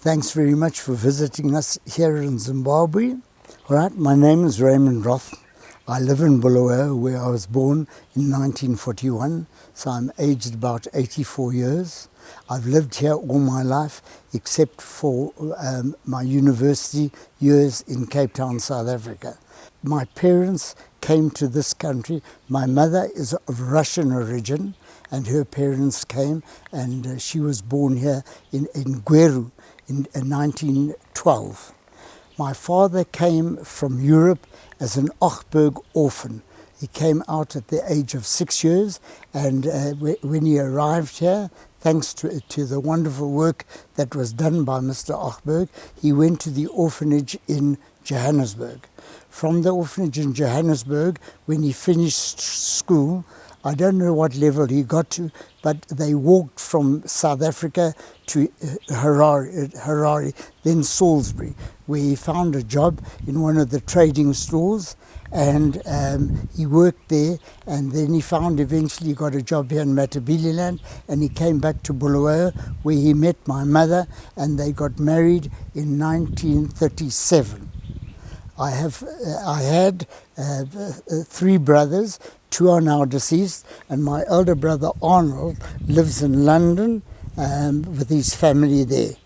Thanks very much for visiting us here in Zimbabwe. All right, my name is Raymond Roth. I live in Bulawayo, where I was born in 1941, so I'm aged about 84 years. I've lived here all my life, except for my university years in Cape Town, South Africa. My parents came to this country. My mother is of Russian origin, and her parents came, and she was born here in Gweru in 1912. My father came from Europe as an Ochberg orphan. He came out at the age of 6 years, and when he arrived here, thanks to the wonderful work that was done by Mr. Ochberg, he went to the orphanage in Johannesburg. From the orphanage in Johannesburg, when he finished school, I don't know what level he got to, but they walked from South Africa to Harare, then Salisbury, where he found a job in one of the trading stores, and he worked there, and then he eventually got a job here in Matabeleland, and he came back to Bulawayo, where he met my mother, and they got married in 1937. I had 3 brothers. 2 are now deceased, and my elder brother Arnold lives in London with his family there.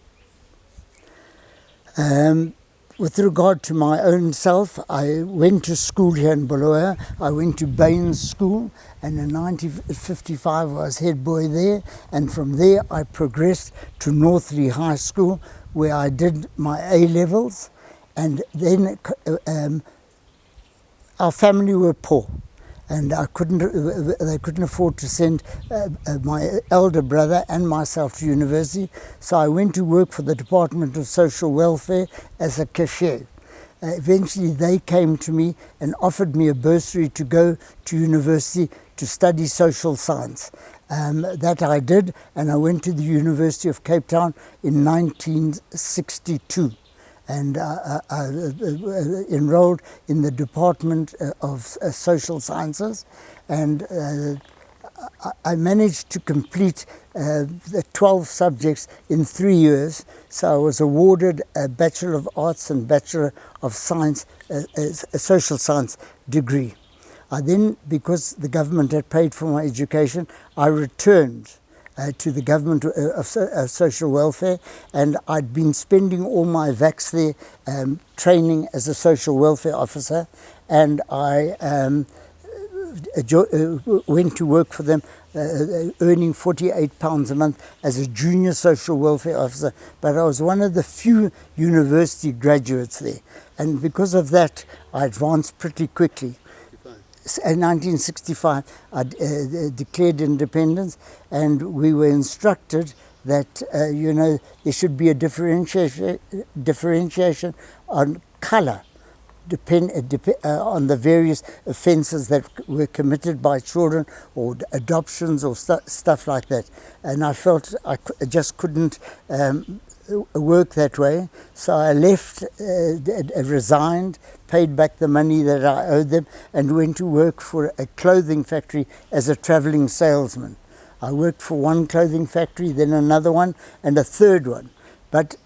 With regard to my own self, I went to school here in Bulawayo. I went to Baines School, and in 1955 I was head boy there, and from there I progressed to Northley High School, where I did my A-levels, and then our family were poor, and they couldn't afford to send my elder brother and myself to university, so I went to work for the Department of Social Welfare as a cashier. Eventually they came to me and offered me a bursary to go to university to study social science. That I did, and I went to the University of Cape Town in 1962. And I enrolled in the Department of Social Sciences, and I managed to complete the 12 subjects in 3 years, so I was awarded a Bachelor of Arts and Bachelor of Science, a Social Science degree. I then, because the government had paid for my education, I returned to the government of social welfare, and I'd been spending all my vacs there training as a social welfare officer, and I went to work for them earning £48 a month as a junior social welfare officer, but I was one of the few university graduates there, and because of that I advanced pretty quickly. In 1965, I declared independence, and we were instructed that there should be a differentiation on colour, on the various offences that were committed by children, or adoptions, or stuff like that. And I felt I just couldn't work that way, so I left, resigned, paid back the money that I owed them, and went to work for a clothing factory as a travelling salesman. I worked for one clothing factory, then another one, and a third one. But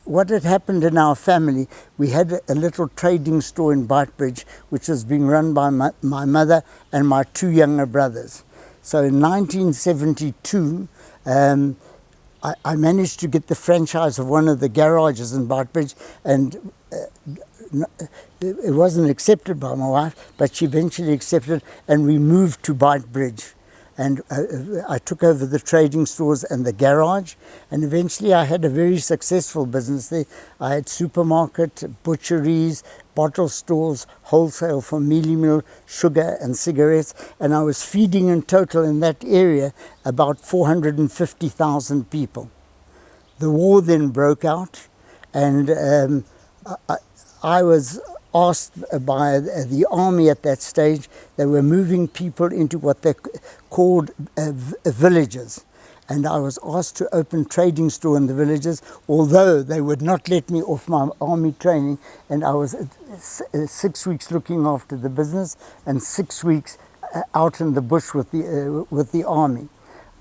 what had happened in our family, we had a little trading store in Beitbridge, which was being run by my mother and my 2 younger brothers. So in 1972, I managed to get the franchise of one of the garages in Beitbridge, and it wasn't accepted by my wife, but she eventually accepted, and we moved to Beitbridge. And I took over the trading stores and the garage, and eventually I had a very successful business there. I had supermarket, butcheries, bottle stores, wholesale for mealie meal, sugar and cigarettes, and I was feeding in total in that area about 450,000 people. The war then broke out, and I was asked by the army at that stage. They were moving people into what they called villages, and I was asked to open trading store in the villages, although they would not let me off my army training, and I was 6 weeks looking after the business and 6 weeks out in the bush with the army.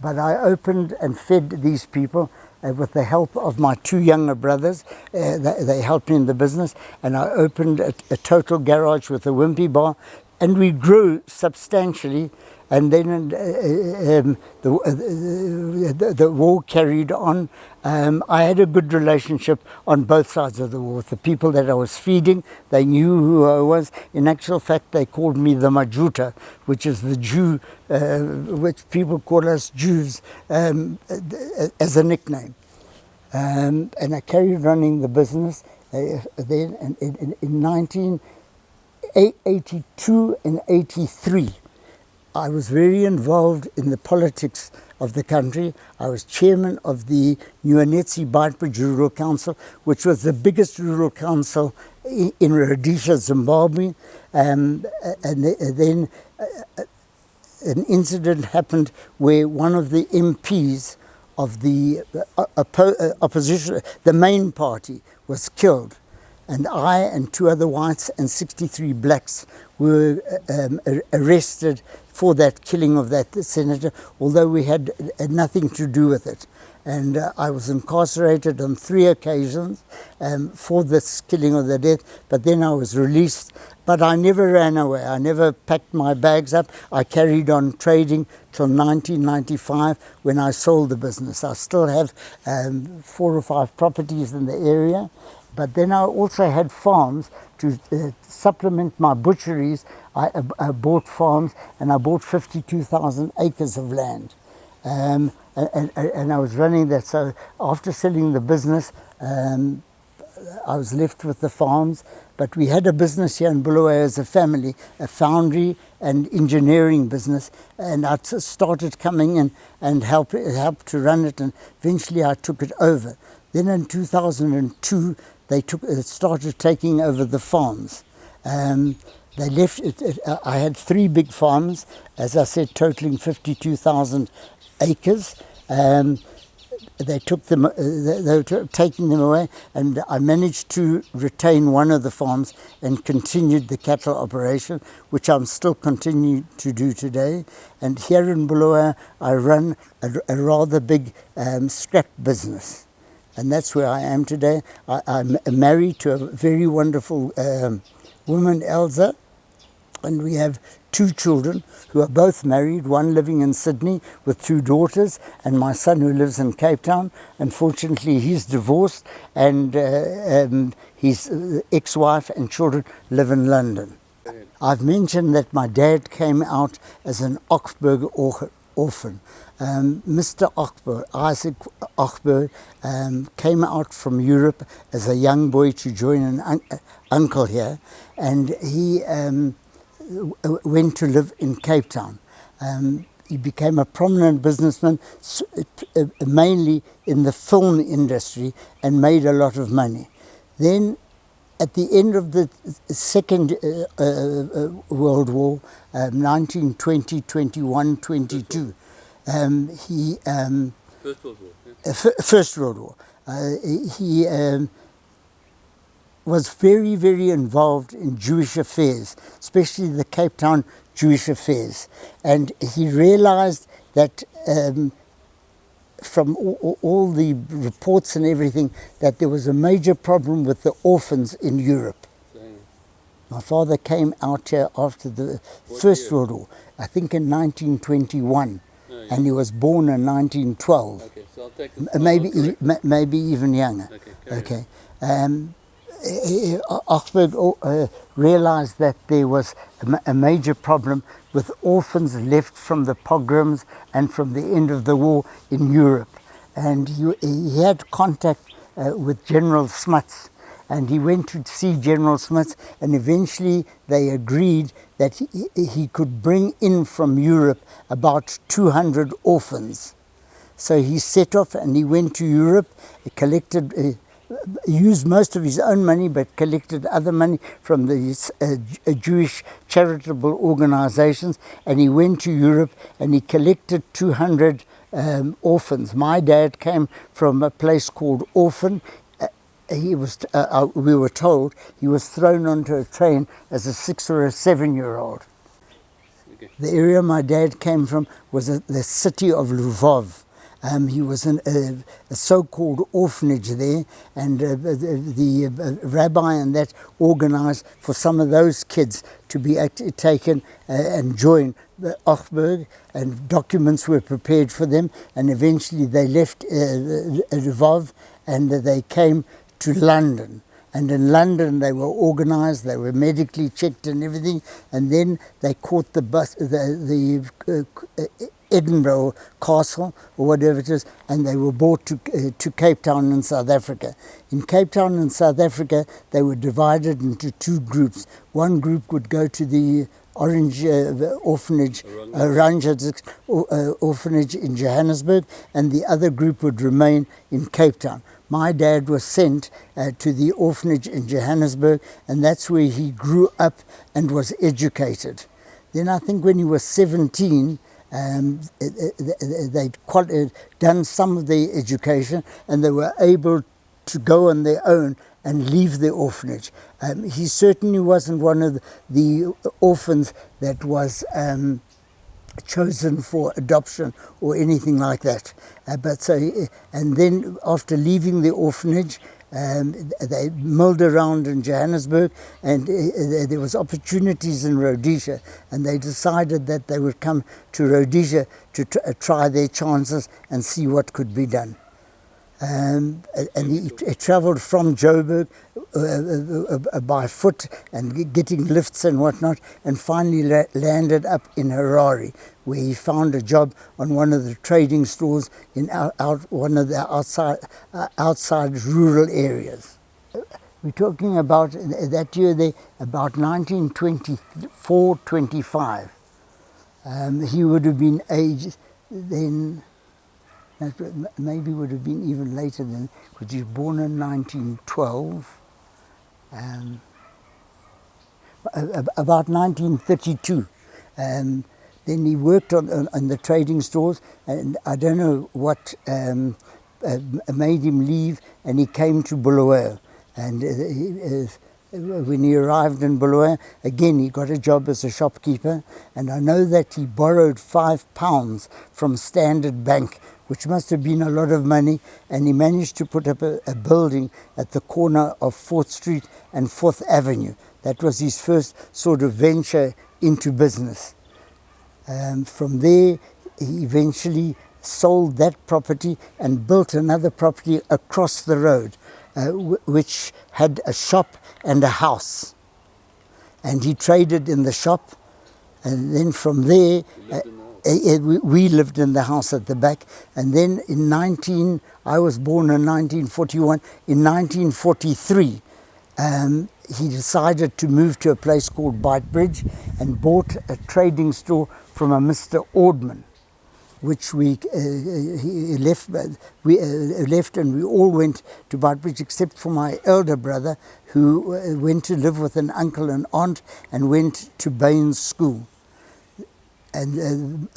But I opened and fed these people with the help of my two younger brothers. They helped me in the business, and I opened a total garage with a wimpy bar, and we grew substantially. And then the war carried on. I had a good relationship on both sides of the war. With the people that I was feeding, they knew who I was. In actual fact, they called me the Majuta, which is the Jew, which people call us Jews, as a nickname. And I carried running the business. Then in 1982 and 83. I was very involved in the politics of the country. I was chairman of the Beitbridge Rural Council, which was the biggest rural council in Rhodesia, Zimbabwe. And then an incident happened where one of the MPs of the opposition, the main party, was killed. And I and two other whites and 63 blacks were arrested for that killing of that senator, although we had nothing to do with it. And I was incarcerated on 3 occasions for this killing of the death, but then I was released. But I never ran away. I never packed my bags up. I carried on trading till 1995 when I sold the business. I still have 4 or 5 properties in the area. But then I also had farms to supplement my butcheries. I bought farms, and I bought 52,000 acres of land. And I was running that. So after selling the business, I was left with the farms. But we had a business here in Bulawayo as a family, a foundry and engineering business. And I started coming in and helped to run it, and eventually I took it over. Then in 2002, they started taking over the farms. They left it. I had 3 big farms, as I said, totaling 52,000 acres. They took them. They were taking them away, and I managed to retain one of the farms and continued the cattle operation, which I'm still continuing to do today. And here in Bulawayo, I run a rather big scrap business. And that's where I am today. I'm married to a very wonderful woman, Elsa, and we have 2 children who are both married, one living in Sydney with 2 daughters, and my son who lives in Cape Town. Unfortunately, he's divorced, and his ex-wife and children live in London. I've mentioned that my dad came out as an Ochberg orphan. Mr. Ochberg, Isaac Ochberg, came out from Europe as a young boy to join an uncle here, and he went to live in Cape Town. He became a prominent businessman, mainly in the film industry, and made a lot of money. Then at the end of the Second World War, 1920, 21, 22, he First World War. Yeah. First World War. He was very, very involved in Jewish affairs, especially the Cape Town Jewish affairs, and he realized that from all the reports and everything, that there was a major problem with the orphans in Europe. Same. My father came out here after the First World War, I think in 1921. And he was born in 1912. Okay, so I'll take maybe even younger. Okay. Ochberg realized that there was a major problem with orphans left from the pogroms and from the end of the war in Europe. And he had contact with General Smuts, and he went to see General Smuts, and eventually they agreed that he could bring in from Europe about 200 orphans. So he set off and he went to Europe, collected, used most of his own money, but collected other money from the Jewish charitable organizations, and he went to Europe and he collected 200 orphans. My dad came from a place called Orphan. We were told he was thrown onto a train as a 6 or a 7-year-old. Okay. The area my dad came from was the city of Lvov. He was in a so-called orphanage there, and the rabbi and that organized for some of those kids to be taken and join the Ochberg, and documents were prepared for them, and eventually they left Lvov and they came to London. And in London they were organized, they were medically checked and everything, and then they caught the bus, the Edinburgh Castle or whatever it is, and they were brought to Cape Town in South Africa. In Cape Town in South Africa they were divided into two groups. One group would go to the Orange orphanage, orphanage in Johannesburg, and the other group would remain in Cape Town. My dad was sent to the orphanage in Johannesburg, and that's where he grew up and was educated. Then I think when he was 17, they'd done some of their education and they were able to go on their own and leave the orphanage. He certainly wasn't one of the orphans that was chosen for adoption or anything like that. And then after leaving the orphanage, they milled around in Johannesburg, and there was opportunities in Rhodesia, and they decided that they would come to Rhodesia to try their chances and see what could be done. And he travelled from Joburg by foot and getting lifts and whatnot, and finally landed up in Harare, where he found a job on one of the trading stores in one of the outside rural areas. We're talking about that year there, about 1924-25. He would have been aged then. Maybe would have been even later than, because he was born in 1912. About 1932. Then he worked on the trading stores, and I don't know what made him leave, and he came to Bulawayo. And when he arrived in Bulawayo, again he got a job as a shopkeeper, and I know that he borrowed £5 from Standard Bank, which must have been a lot of money, and he managed to put up a building at the corner of 4th Street and 4th Avenue. That was his first sort of venture into business. From there, he eventually sold that property and built another property across the road, which had a shop and a house. And he traded in the shop, and then from there, we lived in the house at the back. And then I was born in 1941. In 1943, he decided to move to a place called Beitbridge and bought a trading store from a Mr. Ordman, which he left, and we all went to Beitbridge except for my elder brother, who went to live with an uncle and aunt and went to Baines School. And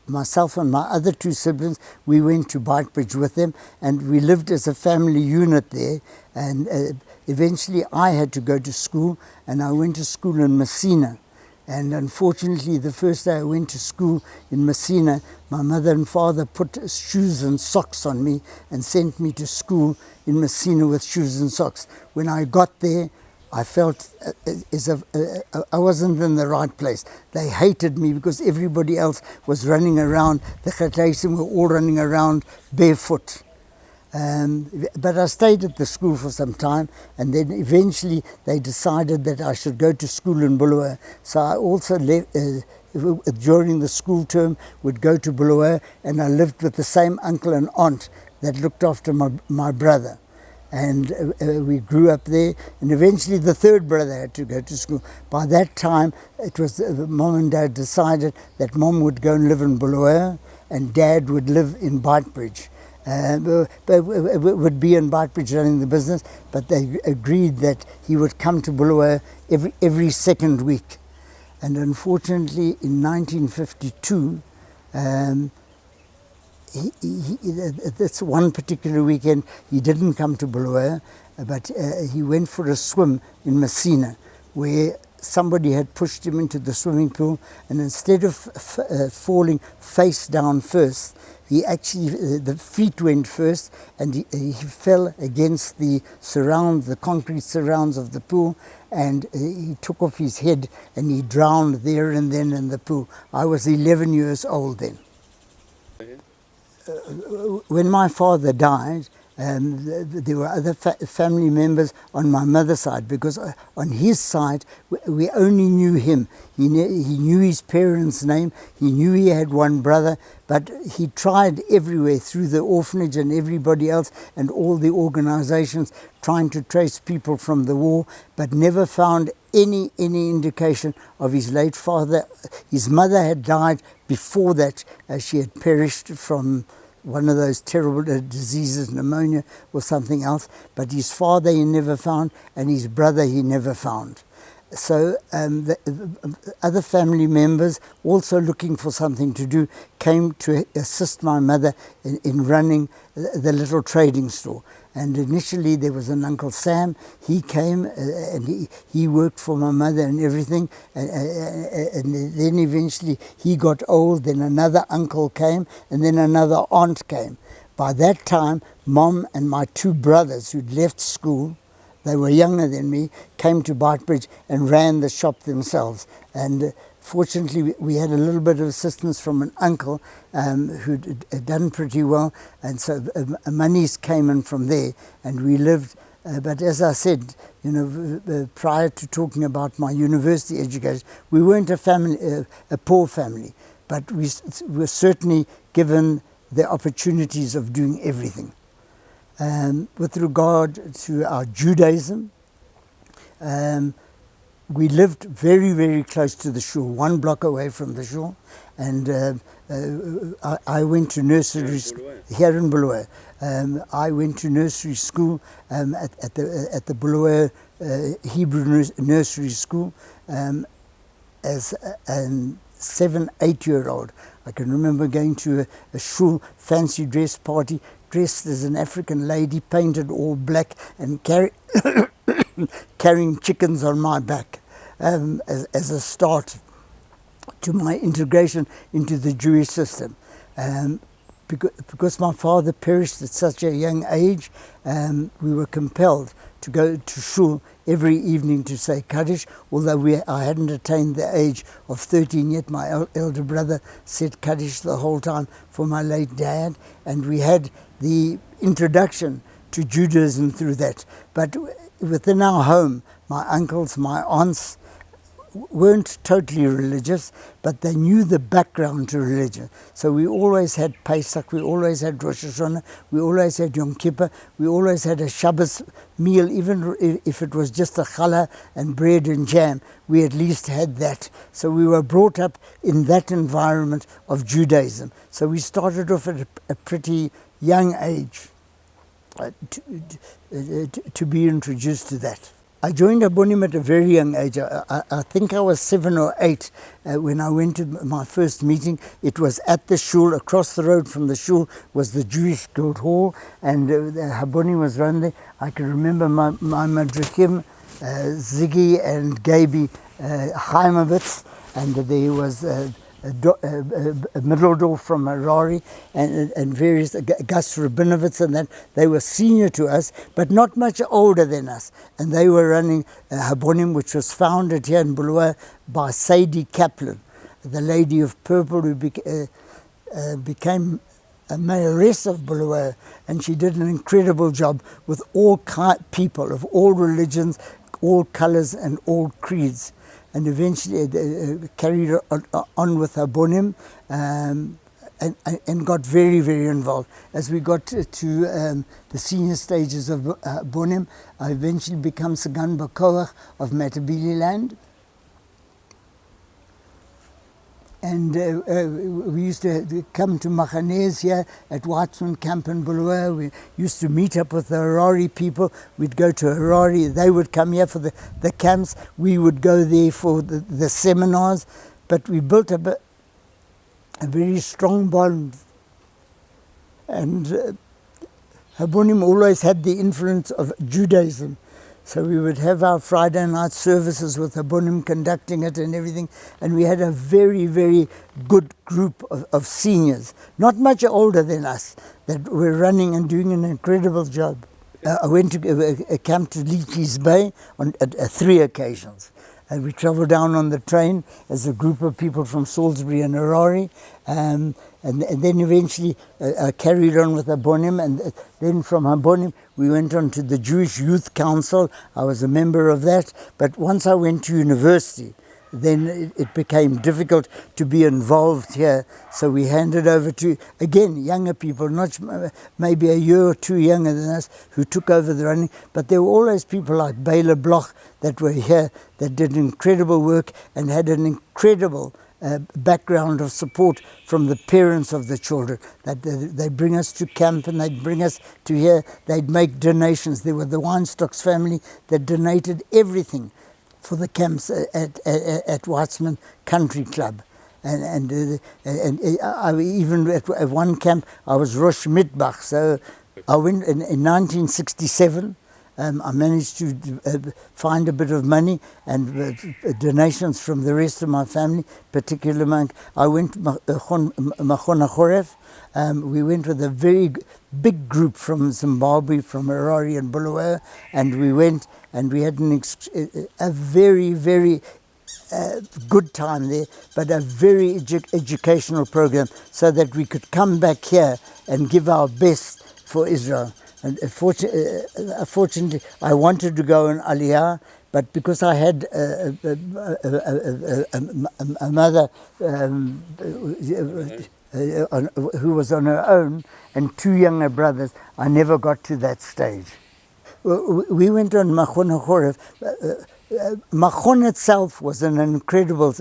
myself and my other two siblings, we went to Beitbridge with them, and we lived as a family unit there. And eventually I had to go to school, and I went to school in Messina. And unfortunately, the first day I went to school in Messina, my mother and father put shoes and socks on me and sent me to school in Messina with shoes and socks. When I got there, I felt as if I wasn't in the right place. They hated me because everybody else was running around. The Khataisim were all running around barefoot. But I stayed at the school for some time, and then eventually they decided that I should go to school in Bulawayo. So I also left, during the school term, would go to Bulawayo, and I lived with the same uncle and aunt that looked after my brother. And we grew up there, and eventually the third brother had to go to school. By that time, it was Mom and Dad decided that Mom would go and live in Bulawayo and Dad would live in Beitbridge. Would be in Beitbridge running the business, but they agreed that he would come to Bulawayo every second week. And unfortunately, in 1952, that's one particular weekend, he didn't come to Bulawayo, but he went for a swim in Messina, where somebody had pushed him into the swimming pool, and instead of falling face down first, he actually, the feet went first, and he fell against the concrete surrounds of the pool, and he took off his head and he drowned there and then in the pool. I was 11 years old then. Okay. When my father died, there were other family members on my mother's side, because on his side we only knew him. He knew his parents' name, he knew he had one brother, but he tried everywhere through the orphanage and everybody else and all the organizations trying to trace people from the war, but never found any indication of his late father. His mother had died before that. She had perished from one of those terrible diseases, pneumonia or something else, but his father he never found, and his brother he never found. So the other family members, also looking for something to do, came to assist my mother in running the little trading store. And initially there was an Uncle Sam. He came and he worked for my mother and everything. And then eventually he got old. Then another uncle came, and then another aunt came. By that time, Mom and my two brothers who'd left school, they were younger than me, came to Beitbridge and ran the shop themselves. And fortunately, we had a little bit of assistance from an uncle who'd done pretty well, and so monies came in from there, and we lived. But as I said, you know, prior to talking about my university education, we weren't a poor family, but we were certainly given the opportunities of doing everything. With regard to our Judaism, we lived very, very close to the Shul, 1 block away from the Shul, and I went to nursery school here in Bulawayo. I went to nursery school at the Bulawayo Hebrew Nursery School as a 7-8-year-old. I can remember going to a Shul fancy dress party, dressed as an African lady, painted all black, and carrying chickens on my back as a start to my integration into the Jewish system. Because my father perished at such a young age, we were compelled to go to Shul every evening to say Kaddish, although I hadn't attained the age of 13 yet. My elder brother said Kaddish the whole time for my late dad, and we had the introduction to Judaism through that. But within our home, my uncles, my aunts weren't totally religious, but they knew the background to religion. So we always had Pesach, we always had Rosh Hashanah, we always had Yom Kippur, we always had a Shabbos meal, even if it was just a challah and bread and jam, we at least had that. So we were brought up in that environment of Judaism. So we started off at a pretty young age to be introduced to that. I joined Abonim at a very young age. I think I was 7 or 8 when I went to my first meeting. It was at the Shul. Across the road from the Shul was the Jewish Guild Hall, and Abonim was run there. I can remember my Madrikim, Ziggy and Gaby Haimovitz, and there was Middeldorf from Harare, and various Gus Rabinovitz, and that they were senior to us, but not much older than us. And they were running Habonim, which was founded here in Bulawayo by Sadie Kaplan, the Lady of Purple, who became a mayoress of Bulawayo, and she did an incredible job with all people of all religions, all colors, and all creeds. And eventually carried on with Abonim and got very, very involved. As we got to the senior stages of Abonim, I eventually became Sagan Bakoach of Matabele land. And we used to come to Machanes here at Whitesman Camp in Bulawayo. We used to meet up with the Harare people. We'd go to Harare. They would come here for the camps. We would go there for the seminars. But we built up a very strong bond. And Habonim always had the influence of Judaism. So we would have our Friday night services with the Bonim conducting it and everything. And we had a very, very good group of seniors, not much older than us, that were running and doing an incredible job. I went to a camp to Leachy's Bay on 3 occasions. And we travelled down on the train as a group of people from Salisbury and Harare. And then eventually I carried on with Abonim, and then from Abonim we went on to the Jewish Youth Council. I was a member of that, but once I went to university, then it became difficult to be involved here. So we handed over to, again, younger people, not maybe a year or 2 younger than us, who took over the running. But there were always people like Bela Bloch that were here that did incredible work and had an incredible background of support from the parents of the children. That they bring us to camp and they'd bring us to here. They'd make donations. There were the Weinstocks family that donated everything for the camps at Weitzman Country Club. And I even at one camp I was Rosh Mitbach. So I went in 1967. I managed to find a bit of money and donations from the rest of my family, particularly I went to Machona Choref. We went with a very big group from Zimbabwe, from Harare and Bulawayo, and we went and we had a very, very good time there, but a very educational program, so that we could come back here and give our best for Israel. And fortunately, I wanted to go in Aliyah, but because I had a mother who was on her own and 2 younger brothers, I never got to that stage. We went on Machon Choref. Machon itself was an incredible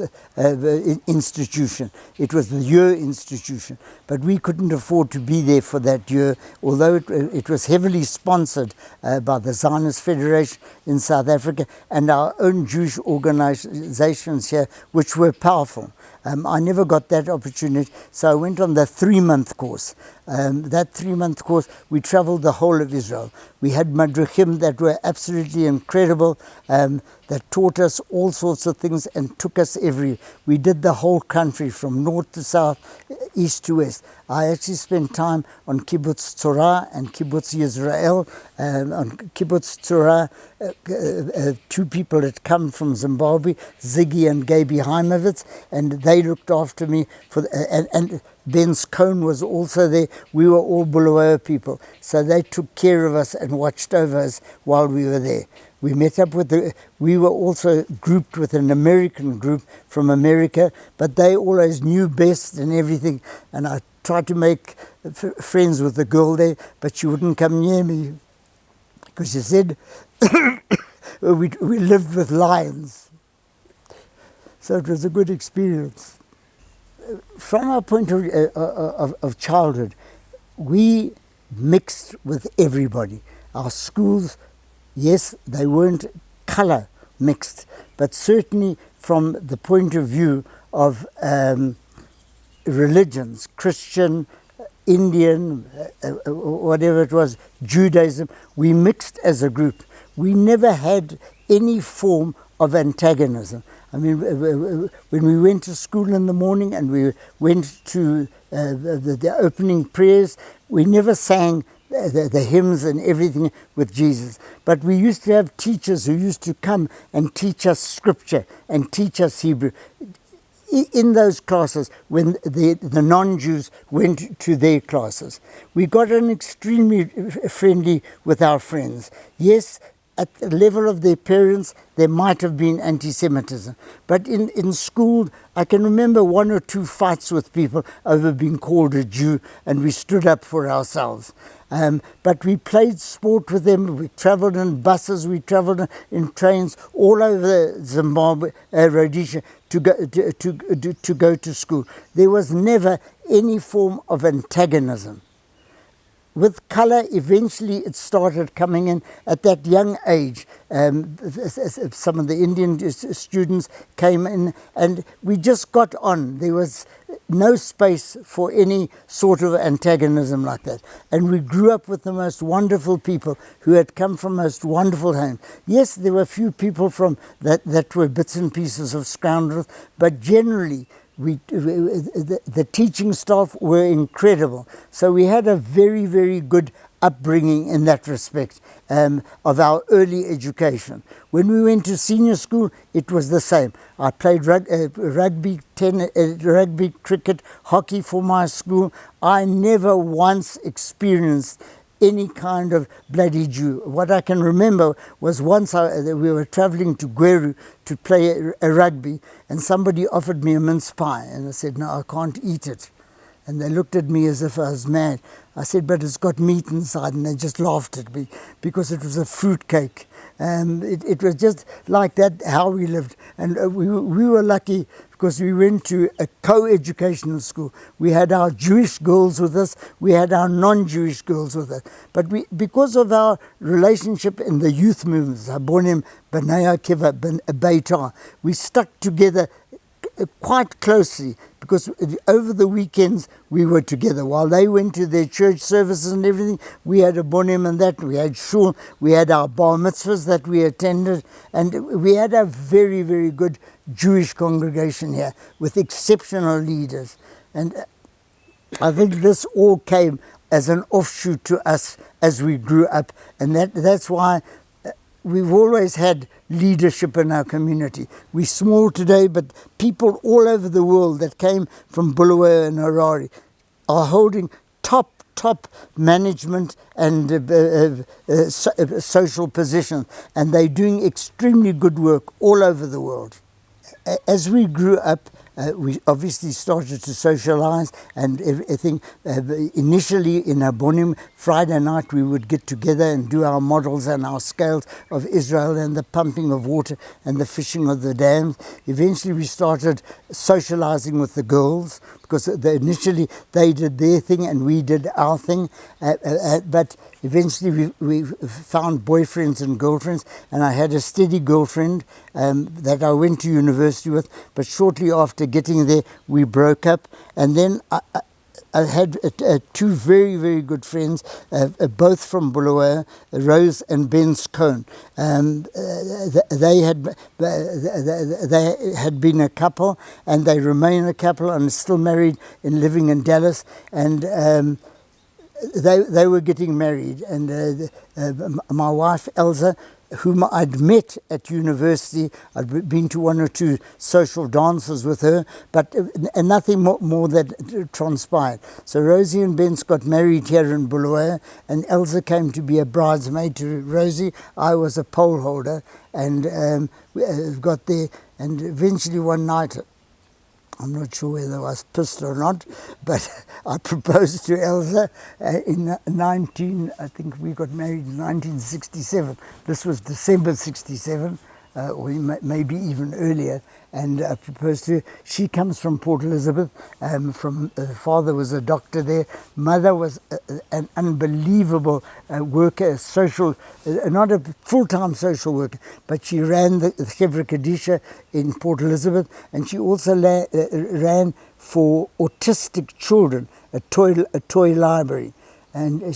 institution. It was the year institution, but we couldn't afford to be there for that year, although it was heavily sponsored by the Zionist Federation in South Africa and our own Jewish organizations here, which were powerful. I never got that opportunity, so I went on the 3-month course. That 3-month course, we traveled the whole of Israel. We had madrichim that were absolutely incredible, that taught us all sorts of things and took us we did the whole country from north to south, east to west. I actually spent time on Kibbutz Tzorah and Kibbutz Yisrael. On Kibbutz Tzorah, 2 people had come from Zimbabwe, Ziggy and Gaby Heimovitz, and they looked after me. And Ben Scone was also there. We were all Bulawayo people, so they took care of us and watched over us while we were there. We met up we were also grouped with an American group from America, but they always knew best and everything, and I tried to make friends with the girl there, but she wouldn't come near me because she said we lived with lions. So it was a good experience. From our point of childhood, we mixed with everybody. Our schools, yes, they weren't color mixed, but certainly from the point of view of religions, Christian, Indian, whatever it was, Judaism, we mixed as a group. We never had any form of antagonism. I mean, when we went to school in the morning and we went to the opening prayers, we never sang the hymns and everything with Jesus. But we used to have teachers who used to come and teach us scripture and teach us Hebrew. In those classes, when the non-Jews went to their classes, we got on extremely friendly with our friends. Yes, at the level of their parents, there might have been anti-Semitism. But in school, I can remember 1 or 2 fights with people over being called a Jew, and we stood up for ourselves. But we played sport with them. We travelled in buses, we travelled in trains all over Zimbabwe, Rhodesia, to go to school. There was never any form of antagonism. with colour, eventually it started coming in at that young age. Some of the Indian students came in, and we just got on. There was no space for any sort of antagonism like that. And we grew up with the most wonderful people who had come from most wonderful homes. Yes, there were a few people from that were bits and pieces of scoundrels, but generally the teaching staff were incredible. So we had a very, very good upbringing in that respect of our early education. When we went to senior school, it was the same. I played rugby, rugby, cricket, hockey for my school. I never once experienced any kind of bloody Jew. What I can remember was once we were travelling to Gweru to play a rugby, and somebody offered me a mince pie, and I said, no, I can't eat it. And they looked at me as if I was mad. I said, but it's got meat inside, and they just laughed at me because it was a fruit cake. It was just like that, how we lived. And we were lucky because we went to a co-educational school. We had our Jewish girls with us, we had our non-Jewish girls with us. But because of our relationship in the youth movements, Abonim, B'nai Akiva, Beitar, we stuck together quite closely, because over the weekends we were together. While they went to their church services and everything, we had a bonim and that, we had shul, we had our bar mitzvahs that we attended, and we had a very, very good Jewish congregation here with exceptional leaders. And I think this all came as an offshoot to us as we grew up, and that's why we've always had leadership in our community. We're small today, but people all over the world that came from Bulawayo and Harare are holding top management and social positions, and they're doing extremely good work all over the world. As we grew up, we obviously started to socialize, and everything. Initially in Abonim, Friday night we would get together and do our models and our scales of Israel and the pumping of water and the fishing of the dams. Eventually we started socializing with the girls, because initially they did their thing and we did our thing, but eventually we found boyfriends and girlfriends, and I had a steady girlfriend that I went to university with, but shortly after getting there we broke up. And then I had two very, very good friends, both from Bulawayo, Rose and Ben Scone. They had been a couple, and they remain a couple and still married and living in Dallas, and they were getting married, and my wife Elsa, whom I'd met at university, I'd been to one or two social dances with her, but nothing more that transpired. So Rosie and Ben's got married here in Bulawayo, and Elsa came to be a bridesmaid to Rosie. I was a pole holder, and we got there, and eventually one night, I'm not sure whether I was pissed or not, but I proposed to Elsa in I think we got married in 1967. This was December 67, or maybe even earlier, and I proposed to her. She comes from Port Elizabeth. Her father was a doctor there. Mother was an unbelievable worker, not a full-time social worker, but she ran the Chevra Kadisha in Port Elizabeth, and she also ran for autistic children a toy library. And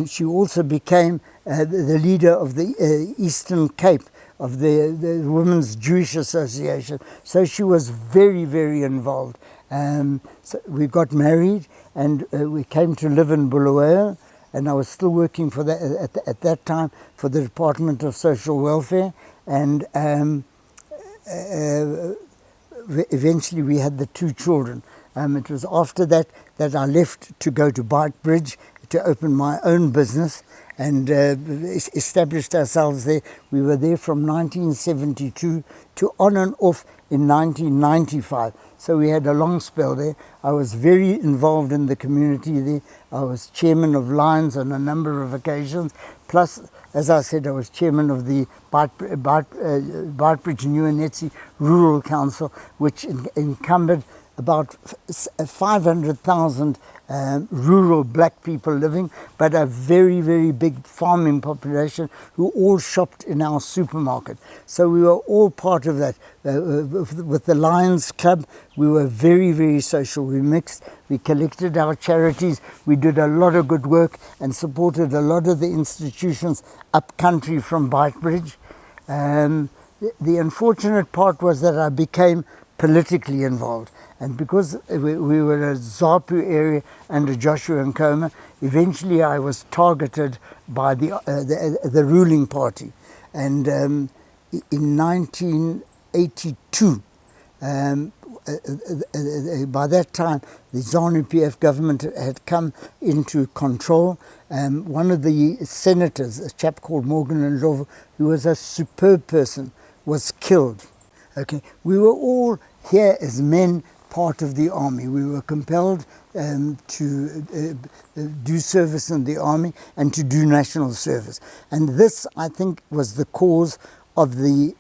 she also became the leader of the Eastern Cape, of the Women's Jewish Association. So she was very, very involved. So we got married, and we came to live in Bulawayo, and I was still working for at that time for the Department of Social Welfare, and eventually we had the two children. It was after that I left to go to Beitbridge to open my own business, and established ourselves there. We were there from 1972 to on and off in 1995. So we had a long spell there. I was very involved in the community there. I was chairman of Lions on a number of occasions. Plus, as I said, I was chairman of the Beitbridge New Netsi Rural Council, which encumbered about 500,000 rural black people living, but a very, very big farming population who all shopped in our supermarket. So we were all part of that. With the Lions Club, we were very, very social. We mixed, we collected our charities, we did a lot of good work and supported a lot of the institutions up country from Beitbridge. The unfortunate part was that I became politically involved, and because we were a ZAPU area under Joshua Nkoma, eventually I was targeted by the ruling party. And in 1982, by that time the ZANU-PF government had come into control. One of the senators, a chap called Morgan Ndlovu, who was a superb person, was killed. Okay, we were all here as men, part of the army. We were compelled to do service in the army and to do national service. And this, I think, was the cause of the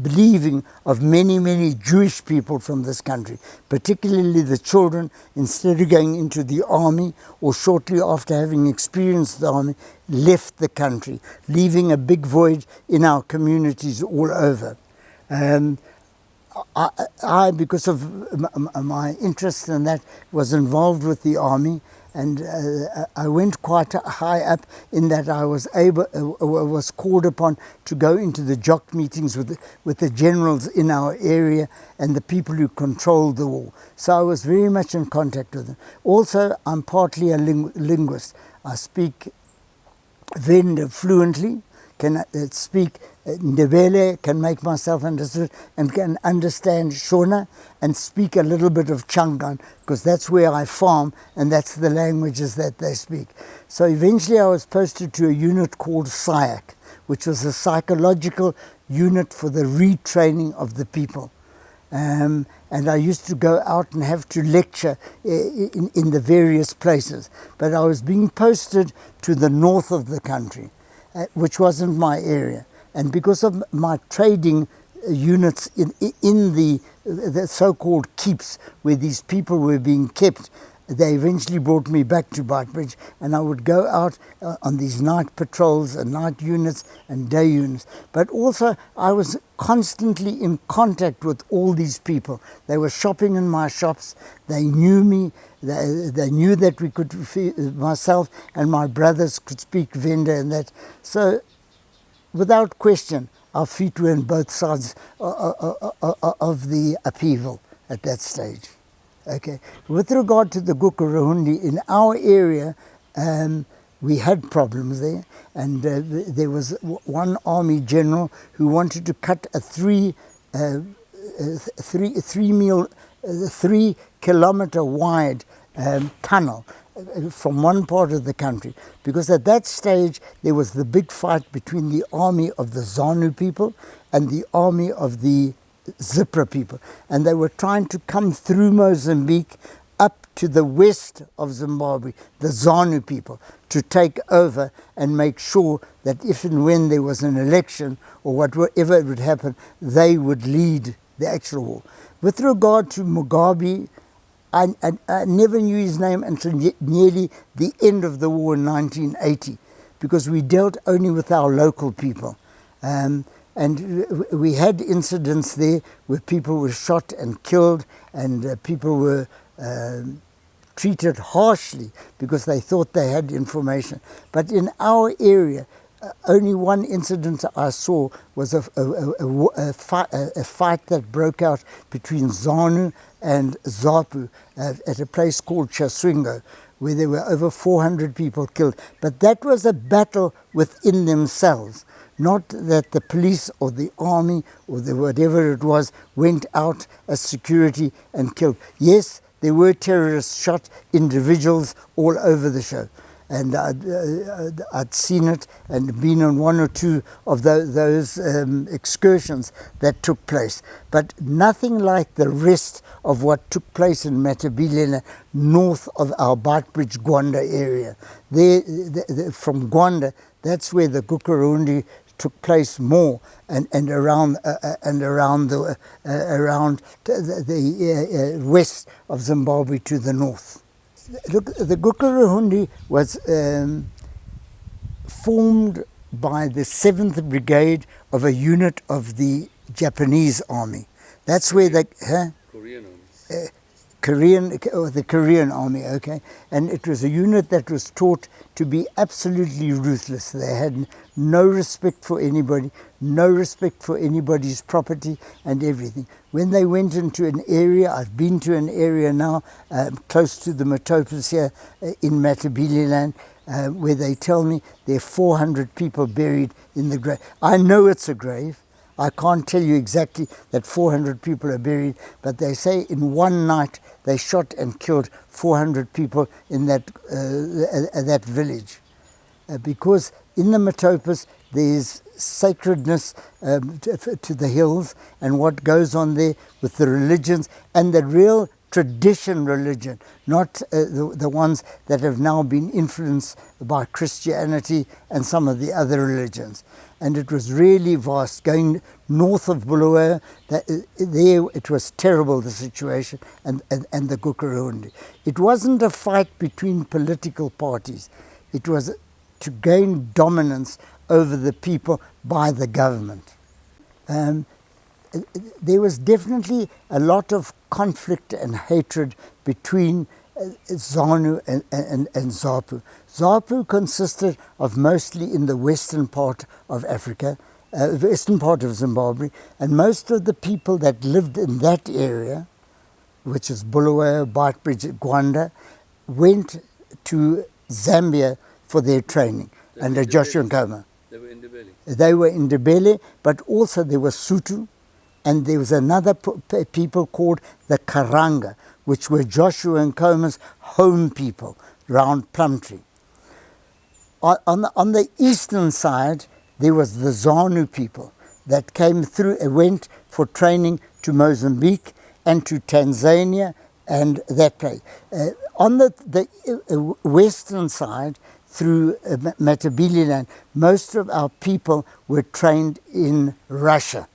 believing of many, many Jewish people from this country, particularly the children, instead of going into the army or shortly after having experienced the army, left the country, leaving a big void in our communities all over. I, because of my interest in that, was involved with the army, and I went quite high up in that I was called upon to go into the jock meetings with the generals in our area and the people who controlled the war. So I was very much in contact with them. Also, I'm partly a linguist. I speak Venda fluently, can speak Ndebele, can make myself understood, and can understand Shona and speak a little bit of Changan, because that's where I farm and that's the languages that they speak. So eventually I was posted to a unit called SIAC, which was a psychological unit for the retraining of the people. And I used to go out and have to lecture in the various places. But I was being posted to the north of the country, which wasn't my area. And because of my trading units in the so-called keeps where these people were being kept, they eventually brought me back to Beitbridge, and I would go out on these night patrols and night units and day units. But also I was constantly in contact with all these people. They were shopping in my shops, they knew me, they knew that we could, myself and my brothers could speak Venda and that. So without question, our feet were on both sides of the upheaval at that stage. Okay. With regard to the Gukurahundi, in our area, we had problems there, and there was one army general who wanted to cut a 3 kilometer wide tunnel from one part of the country, because at that stage there was the big fight between the army of the ZANU people and the army of the Zipra people, and they were trying to come through Mozambique up to the west of Zimbabwe, the ZANU people, to take over and make sure that if and when there was an election or whatever would happen, they would lead the actual war. With regard to Mugabe, I never knew his name until nearly the end of the war in 1980, because we dealt only with our local people. And we had incidents there where people were shot and killed, and people were treated harshly because they thought they had information. But in our area, only one incident I saw was a fight that broke out between ZANU and ZAPU at a place called Chaswingo, where there were over 400 people killed. But that was a battle within themselves, not that the police or the army or whatever it was went out as security and killed. Yes, there were terrorists shot, individuals all over the show. And I'd seen it and been on one or two of those excursions that took place. But nothing like the rest of what took place in Matabeleland, north of our Beitbridge, Gwanda area. From Gwanda, that's where the Gukurahundi took place more and around the west of Zimbabwe to the north. Look, the Gukurahundi was formed by the 7th Brigade of a unit of the Japanese Army. That's where they... Korean army. The Korean Army, okay. And it was a unit that was taught to be absolutely ruthless. They had no respect for anybody, no respect for anybody's property and everything. When they went into an area, I've been to an area now close to the Matopos here in Matabeleland, where they tell me there are 400 people buried in the grave. I know it's a grave. I can't tell you exactly that 400 people are buried, but they say in one night they shot and killed 400 people in that village. Because in the Matopos there's sacredness to the hills and what goes on there with the religions and the real tradition religion, not the ones that have now been influenced by Christianity and some of the other religions. And it was really vast. Going north of Bulawayo, there it was terrible, the situation, and the Gukurahundi. It wasn't a fight between political parties. It was to gain dominance over the people by the government. There was definitely a lot of conflict and hatred between ZANU and ZAPU. ZAPU consisted of mostly in the western part of Africa, western part of Zimbabwe, and most of the people that lived in that area, which is Bulawayo, Beitbridge, Gwanda, went to Zambia for their training under Joshua Nkoma. They were in Ndebele. They were in Ndebele, but also there was Sotho, and there was another people called the Karanga, which were Joshua Nkoma's home people round Plumtree. On the eastern side, there was the ZANU people that came through and went for training to Mozambique and to Tanzania and that place. On the western side, through Matabeleland, most of our people were trained in Russia.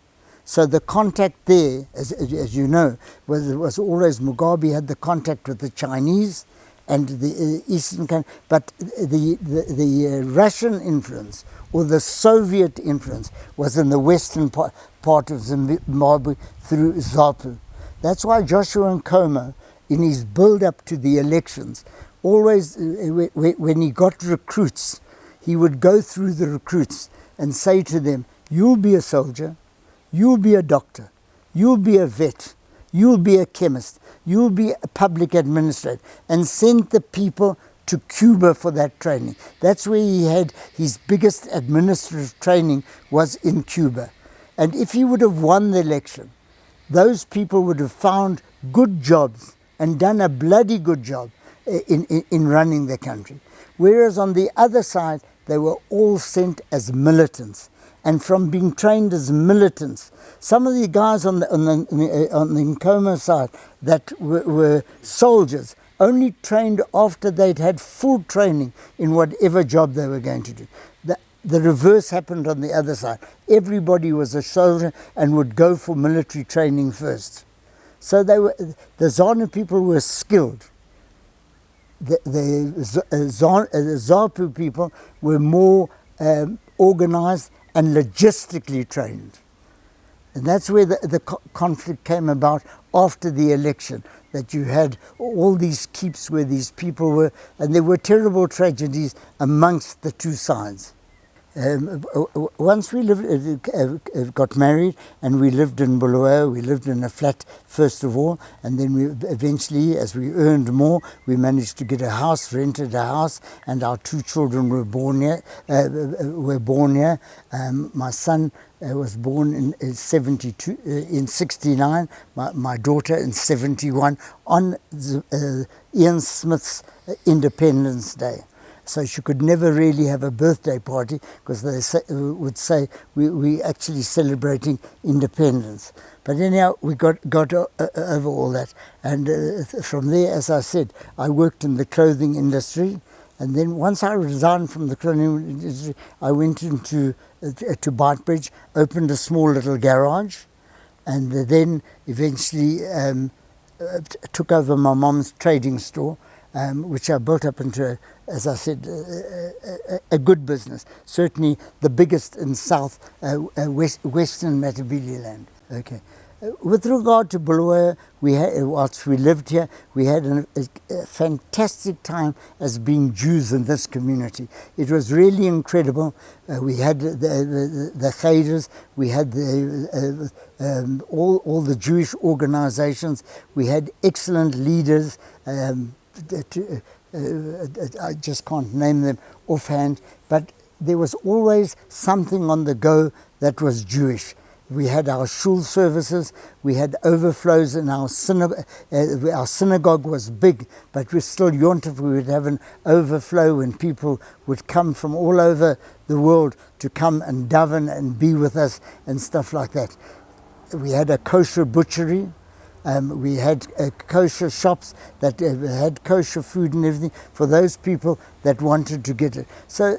So the contact there, as you know, was always Mugabe had the contact with the Chinese and the Eastern country, but the Russian influence or the Soviet influence was in the western part of Zimbabwe through ZAPU. That's why Joshua Nkoma, in his build-up to the elections, always, when he got recruits, he would go through the recruits and say to them, "You'll be a soldier, you'll be a doctor, you'll be a vet, you'll be a chemist, you'll be a public administrator," and sent the people to Cuba for that training. That's where he had his biggest administrative training, was in Cuba. And if he would have won the election, those people would have found good jobs and done a bloody good job in running the country. Whereas on the other side, they were all sent as militants. And from being trained as militants, some of the guys on the Nkoma side that were soldiers only trained after they'd had full training in whatever job they were going to do. The reverse happened on the other side. Everybody was a soldier and would go for military training first. So the ZANU people were skilled. The ZAPU people were more organized and logistically trained. And that's where the conflict came about after the election, that you had all these keeps where these people were, and there were terrible tragedies amongst the two sides. Once we got married and we lived in Bulawayo, we lived in a flat first of all, and then we eventually, as we earned more, we managed to get a house, rented a house, and our two children were born here. My son was born in 69, my daughter in 71, on Ian Smith's Independence Day. So she could never really have a birthday party, because they would say we actually celebrating independence. But anyhow, we got over all that. And from there, as I said, I worked in the clothing industry, And then once I resigned from the clothing industry, I went into to Beitbridge, opened a small little garage, and then eventually took over my mom's trading store, which I built up into, as I said, a good business. Certainly the biggest in Western Matabeleland. Okay. With regard to Bulawayo, whilst we lived here, we had a fantastic time as being Jews in this community. It was really incredible. We had the Cheders, we had all the Jewish organizations, we had excellent leaders. I just can't name them offhand, but there was always something on the go that was Jewish. We had our Shul services, we had overflows in our synagogue. Our synagogue was big, but we still yontif. We would have an overflow when people would come from all over the world to come and daven and be with us and stuff like that. We had a kosher butchery. We had kosher shops that had kosher food and everything for those people that wanted to get it. So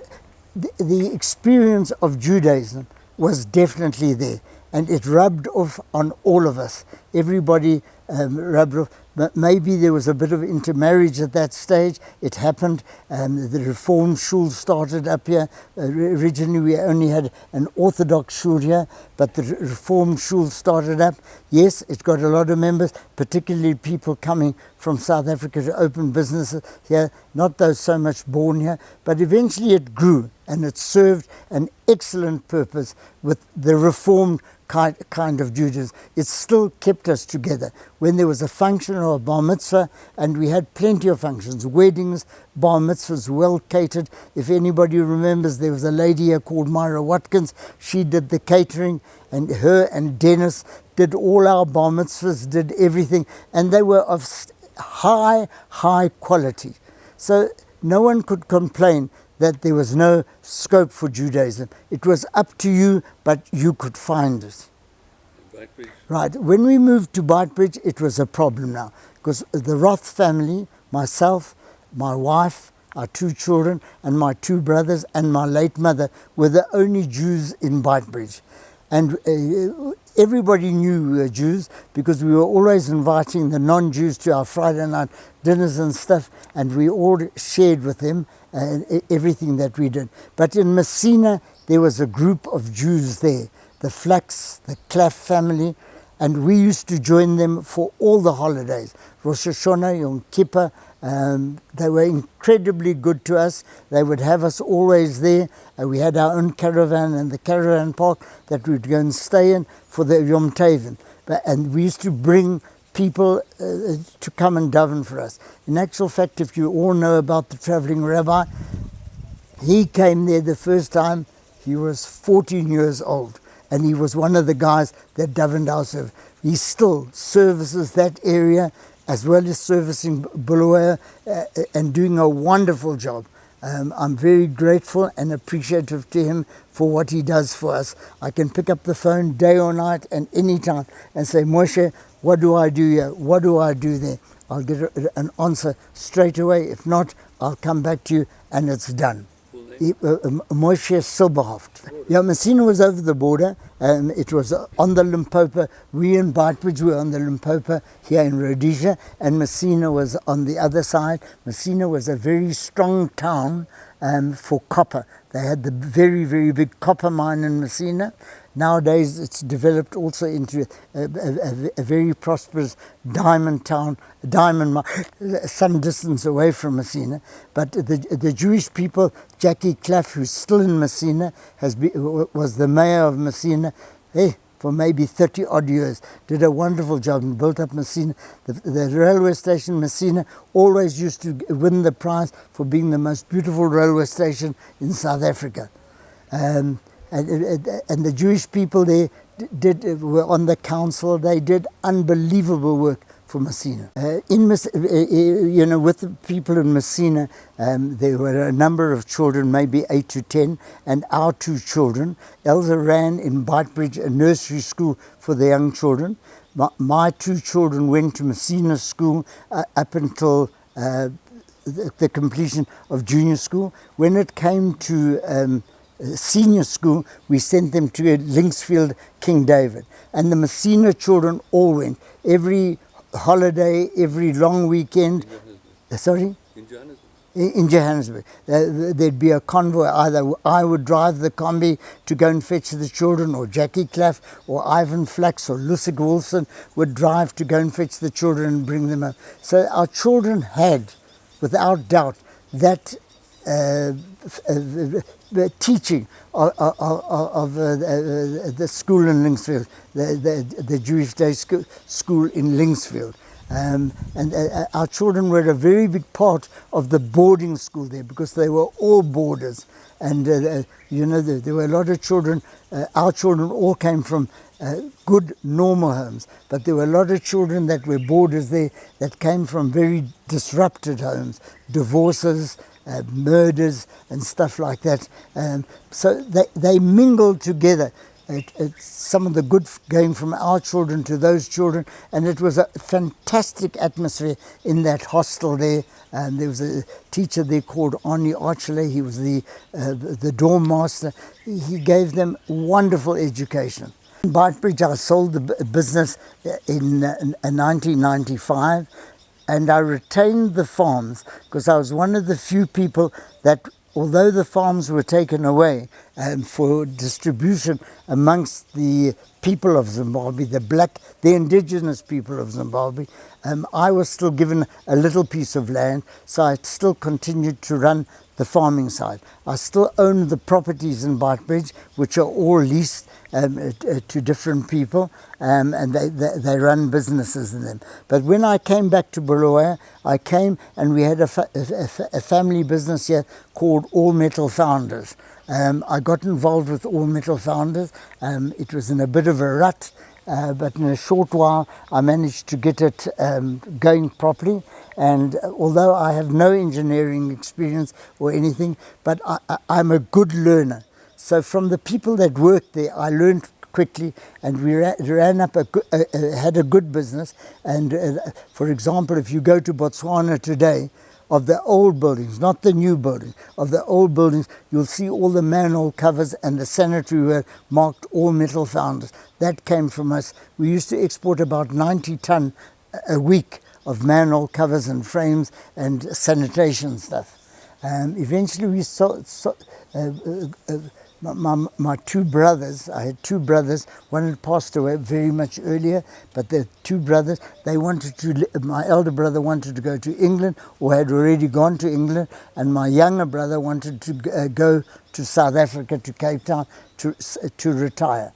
the experience of Judaism was definitely there, and it rubbed off on all of us. Everybody rubbed off. But maybe there was a bit of intermarriage at that stage. It happened. The Reform Shul started up here. Originally we only had an Orthodox Shul here, but the Reform Shul started up. Yes, it got a lot of members, particularly people coming from South Africa to open businesses here, not those so much born here, but eventually it grew and it served an excellent purpose with the Reformed kind of Judaism. It still kept us together. When there was a function or a bar mitzvah, and we had plenty of functions, weddings, bar mitzvahs, well catered. If anybody remembers, there was a lady here called Myra Watkins. She did the catering, and her and Dennis did all our bar mitzvahs, did everything, and they were of high quality. So no one could complain that there was no scope for Judaism. It was up to you, but you could find it. Beitbridge. Right. When we moved to Beitbridge, it was a problem now, because the Roth family, myself, my wife, our 2 children, and my 2 brothers, and my late mother were the only Jews in Beitbridge. And everybody knew we were Jews because we were always inviting the non-Jews to our Friday night dinners and stuff, and we all shared with them everything that we did. But in Messina, there was a group of Jews there, the Flax, the Claff family, and we used to join them for all the holidays, Rosh Hashanah, Yom Kippur. They were incredibly good to us. They would have us always there. We had our own caravan and the caravan park that we'd go and stay in for the Yom Tovim. And we used to bring people to come and daven for us. In actual fact, if you all know about the traveling rabbi, he came there the first time. He was 14 years old, and he was one of the guys that davened our service. He still services that area as well as servicing Bulawayo and doing a wonderful job. I'm very grateful and appreciative to him for what he does for us. I can pick up the phone day or night and any time and say, Moshe, what do I do here? What do I do there? I'll get an answer straight away. If not, I'll come back to you and it's done. Moshe Silberhoft. Yeah, Messina was over the border. It was on the Limpopo. We in Beitbridge were on the Limpopo here in Rhodesia, and Messina was on the other side. Messina was a very strong town for copper. They had the very big copper mine in Messina. Nowadays it's developed also into a very prosperous diamond town, diamond mine, some distance away from Messina. But the Jewish people, Jackie Claff, who's still in Messina, was the mayor of Messina for maybe 30 odd years, did a wonderful job and built up Messina. The railway station Messina always used to win the prize for being the most beautiful railway station in South Africa. And the Jewish people there were on the council. They did unbelievable work for Messina. With the people in Messina, there were a number of children, maybe 8 to 10, and our 2 children. Elsa ran in Beitbridge a nursery school for the young children. My 2 children went to Messina school up until the completion of junior school. When it came to senior school, we sent them to Linksfield, King David. And the Messina children all went. Every holiday, every long weekend. Sorry? In Johannesburg. In Johannesburg. There'd be a convoy. Either I would drive the combi to go and fetch the children, or Jackie Claff, or Ivan Flax, or Lusig Wilson would drive to go and fetch the children and bring them up. So our children had, without doubt, that the teaching of the school in Linksfield, the Jewish Day school in Linksfield. And our children were a very big part of the boarding school there, because they were all boarders. And, there were a lot of children. Our children all came from good, normal homes. But there were a lot of children that were boarders there that came from very disrupted homes, divorces, murders and stuff like that. So they mingled together. It's some of the good going from our children to those children, and it was a fantastic atmosphere in that hostel there. There was a teacher there called Arnie Archuley. He was the dorm master. He gave them wonderful education. In Beitbridge, I sold the business in 1995, and I retained the farms because I was one of the few people that, although the farms were taken away for distribution amongst the people of Zimbabwe, the indigenous people of Zimbabwe, I was still given a little piece of land, so I still continued to run the farming side. I still own the properties in Beitbridge, which are all leased to different people, and they run businesses in them. But when I came back to Bulawayo, I came and we had a family business here called All Metal Founders. I got involved with All Metal Founders. It was in a bit of a rut, but in a short while I managed to get it going properly. And although I have no engineering experience or anything, but I'm a good learner. So from the people that worked there, I learned quickly, and we ran up had a good business. And for example, if you go to Botswana today, of the old buildings, not the new buildings, of the old buildings, you'll see all the manhole covers and the sanitary ware marked All Metal Founders. That came from us. We used to export about 90 ton a week of manhole covers and frames and sanitation stuff. Eventually we sold, my two brothers, I had two brothers, one had passed away very much earlier, but the two brothers, my elder brother wanted to go to England, or had already gone to England, and my younger brother wanted to go to South Africa, to Cape Town, to retire.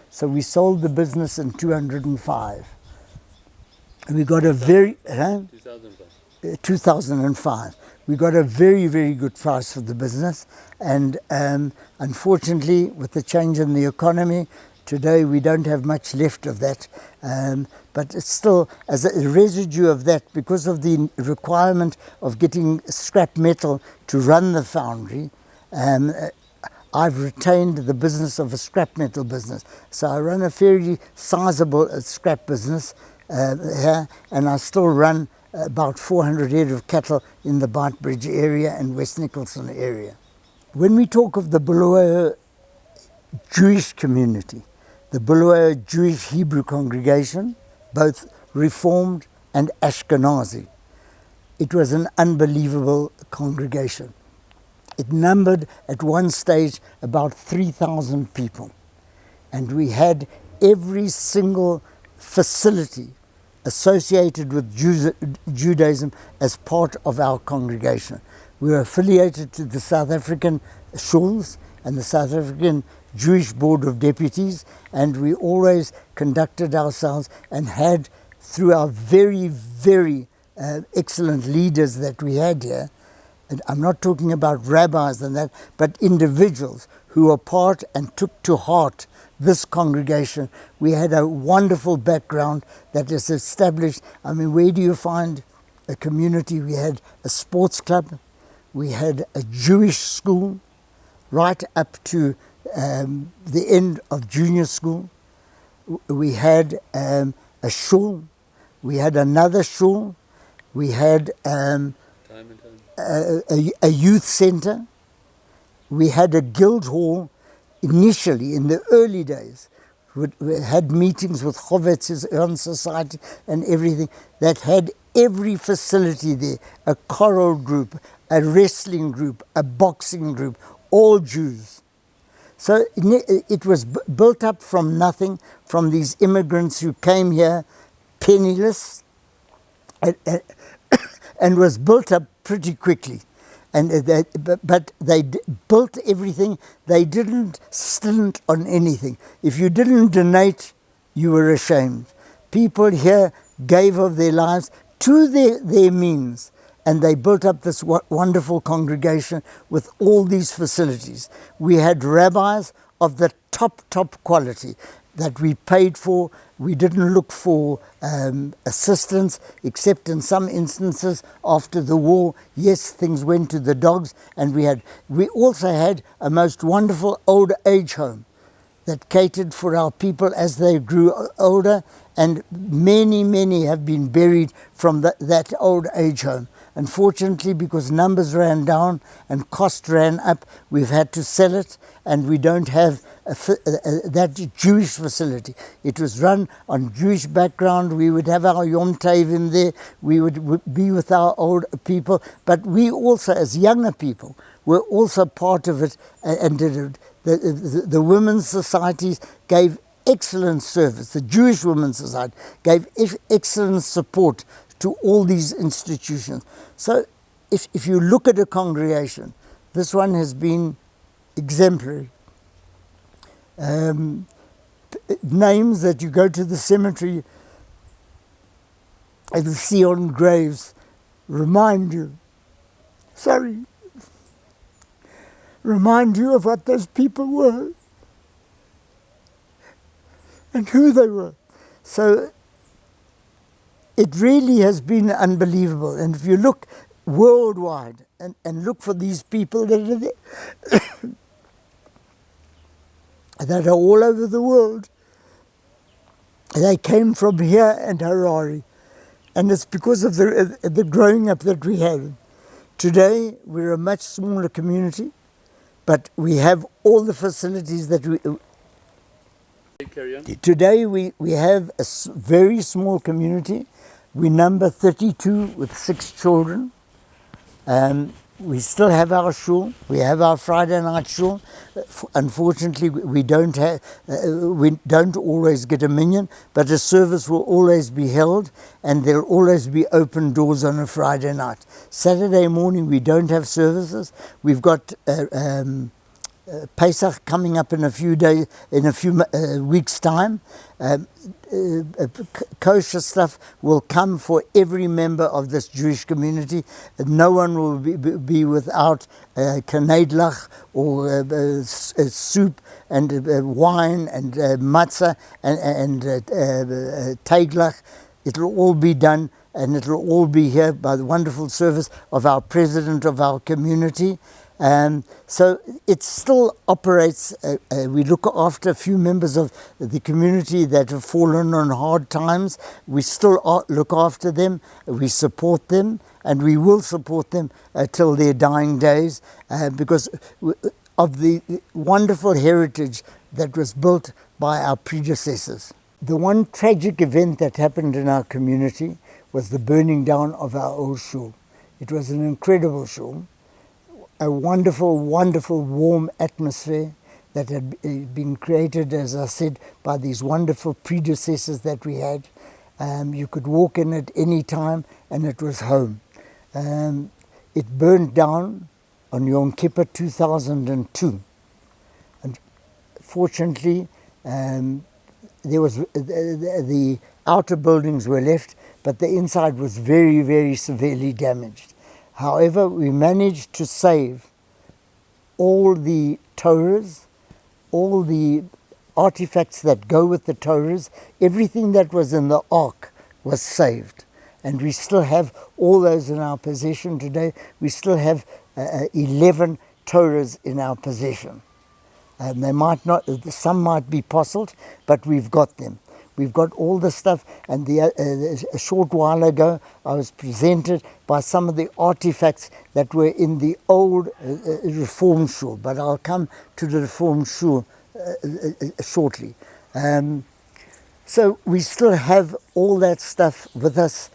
So we sold the business in 2005. We got a very... 2005. We got a very, very good price for the business, and unfortunately, with the change in the economy, today we don't have much left of that. But it's still, as a residue of that, because of the requirement of getting scrap metal to run the foundry, I've retained the business of a scrap metal business. So I run a fairly sizable scrap business here, and I still run about 400 head of cattle in the Beitbridge area and West Nicholson area. When we talk of the Bulawayo Jewish community, the Bulawayo Jewish Hebrew congregation, both Reformed and Ashkenazi, it was an unbelievable congregation. It numbered at one stage about 3,000 people, and we had every single facility associated with Judaism as part of our congregation. We were affiliated to the South African Shuls and the South African Jewish Board of Deputies, and we always conducted ourselves and had, through our very, very excellent leaders that we had here, and I'm not talking about rabbis and that, but individuals who were part and took to heart this congregation. We had a wonderful background that is established. I mean, where do you find a community? We had a sports club, we had a Jewish school, right up to the end of junior school. We had a shul, we had another shul, we had Time and time. a youth center. We had a guild hall initially in the early days. We had meetings with Chovetz's Urn Society and everything that had every facility there, a choral group, a wrestling group, a boxing group, all Jews. So it was built up from nothing, from these immigrants who came here penniless, and was built up pretty quickly. But they built everything. They didn't stint on anything. If you didn't donate, you were ashamed. People here gave of their lives to their means, and they built up this wonderful congregation with all these facilities. We had rabbis of the top quality that we paid for. We didn't look for assistance, except in some instances after the war. Yes, things went to the dogs, and we also had a most wonderful old age home that catered for our people as they grew older, and many have been buried from that old age home. Unfortunately, because numbers ran down and cost ran up, we've had to sell it, and we don't have that Jewish facility. It was run on Jewish background. We would have our Yom Tov in there. We would be with our old people, but we also, as younger people, were also part of it, and the women's societies gave excellent service. The Jewish Women's Society gave excellent support to all these institutions. So if you look at a congregation, this one has been exemplary. Names that you go to the cemetery and see on graves remind you of what those people were and who they were. So it really has been unbelievable. And if you look worldwide and look for these people that are there, that are all over the world, they came from here and Harare. And it's because of the growing up that we had. Today, we're a much smaller community, but we have all the facilities that we... Carry on. Today, we have a very small community. We number 32 with 6 children. We still have our Shul. We have our Friday night Shul. Unfortunately, we don't always get a minyan, but a service will always be held, and there'll always be open doors on a Friday night. Saturday morning, we don't have services. We've got Pesach coming up in a few days, in a few weeks' time. Kosher stuff will come for every member of this Jewish community. No one will be without kanedlach or soup and wine and matzah and teiglach. It'll all be done, and it'll all be here by the wonderful service of our president of our community. So it still operates. We look after a few members of the community that have fallen on hard times. We still look after them. We support them, and we will support them till their dying days, because of the wonderful heritage that was built by our predecessors. The one tragic event that happened in our community was the burning down of our old shul. It was an incredible shul. A wonderful, warm atmosphere that had been created, as I said, by these wonderful predecessors that we had. You could walk in at any time, and it was home. It burned down on Yom Kippur 2002. And fortunately, there was the outer buildings were left, but the inside was very, very severely damaged. However, we managed to save all the Torahs, all the artifacts that go with the Torahs. Everything that was in the ark was saved. And we still have all those in our possession today. We still have 11 Torahs in our possession. They might not, some might be posselt, but we've got them. We've got all the stuff, and a short while ago I was presented by some of the artifacts that were in the old Reform Shul, but I'll come to the Reform Shul shortly. So we still have all that stuff with us,